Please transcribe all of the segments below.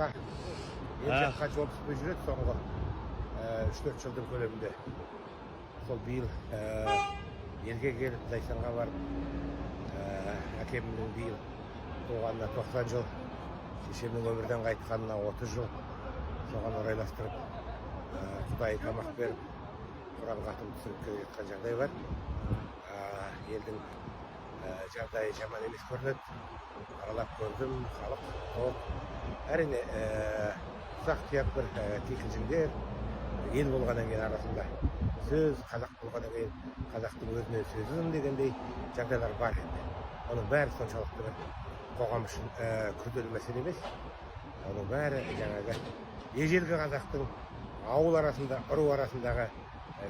жаққа ел жаққа жол түспей жүреді соңғы 3-4 жылдың көлемінде. Сол биыл елге келіп Зайсанға барып әкемнің биыл туғанына 90 жыл, шешемнің өмірден қайтқанына 30 жыл, соған орайластырып Құдай тамақ беріп Құран хатым түсіріп келе жатқан жағдай бар. Елдің жағдайы жаман емес көрінеді. Аралап көрдім, халық тоқ. Әрине ұсақ-түйек бір кикілжіңдер ел болғаннан кейін арасында сөз, қазақ болғаннан кейін қазақтың өзіне сөзім дегендей жағдайлар бар енді. Оның бәрі соншалықты бір қоғам үшін күрделі мәселе емес. Оның бәрі жаңағы ежелгі қазақтың ауыл арасында, ұру арасындағы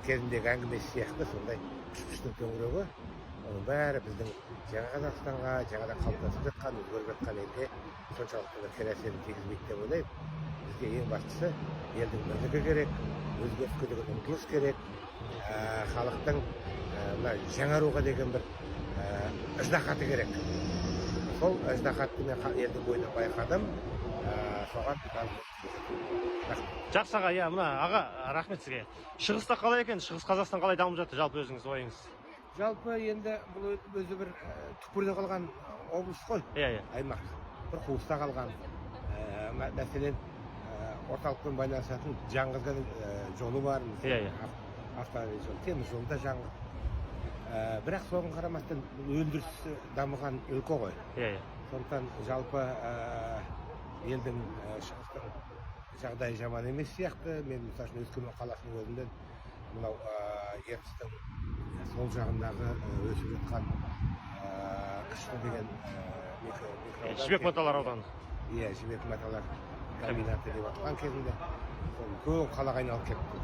кезіндегі әңгімесі сияқты сондай күш-күштің төңірегі. Оның бәрі біздің жаңа Қазақстанға, жаңадан қалыптасып жатқан, өзгеріп жатқан елге соншалықты бір кері әсерін тигізбейді деп ойлаймын. Бізге ең бастысы елдің бірлігі керек, өзгеріске деген ұмтылыс керек, халықтың жаңаруға деген бір ыждахаты керек. Сол ыждахатты мен елдің бойынан байқадым. Соған Жақсы аға, иә, мына аға, рахмет сізге. Шығыста қалай екен? Шығыс Қазақстан қалай дамып жатыр, жалпы өзіңіз ойыңыз? Жалпы енді бұл өзі бір түкпірде қалған облыс қой, аймақ. Бір қуыста қалған. Мәселен, орталықпен байланысатын жаңғырған жолы бар. Автомобиль жолы, темір жолы да жаңғыр. Бірақ соған қарамастан өндіріс дамыған өлке ғой. Сондықтан жалпы елдің шығыстың жағдайы жаман емес сияқты. Мен мысалы Өскемен қаласының өзінде мынау ертістің сол жағындағы өсіп жатқан күшті деген Жібек маталар ауданы. Иә, Жібек маталар комбинаты деп атқан кезінде үлкен қалаға айналып кетті.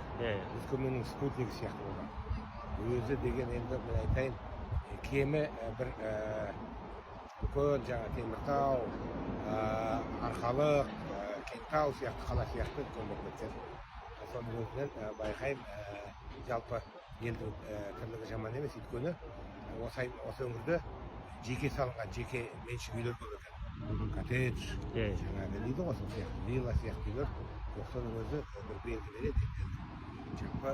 Өскеменнің спутнигі сияқты болған. Өзі деген енді мен айтайын, кемі бір үлкен жаңа Теміртау, Арқалық, Кентау сияқты қала сияқты үлкен болып кеткен. Соның өзінен байқаймын, жалпы елдің тірлігі жаман емес, өйткені осы өңірде жеке салынған, жеке меншік үйлер көп екен. Коттедж, жаңағы дейді ғой, сол сияқты, вилла сияқты үйлер. Соның өзі бір белгі береді. Жалпы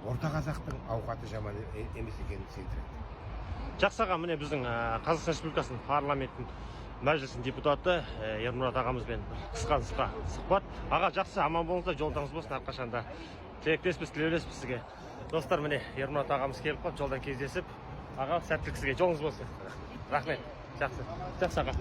орта қазақтың ауқаты жаман емес екенін сездіреді. Жақсы аға, міне біздің Қазақстан Республикасының парламенттің мәжілісінің депутаты Ермұрат ағамызбен қысқа сұхбат. Аға, жақсы, аман болыңыздар, жолдарыңыз болсын, әрқашанда тілектеспіз, тілеулеспіз сізге. Достар, міне Ермұрат ағамыз келіп қалып, жолдан кездесіп, аға, сәттілік сізге, жолыңыз болсын. Рахмет. Жақсы аға.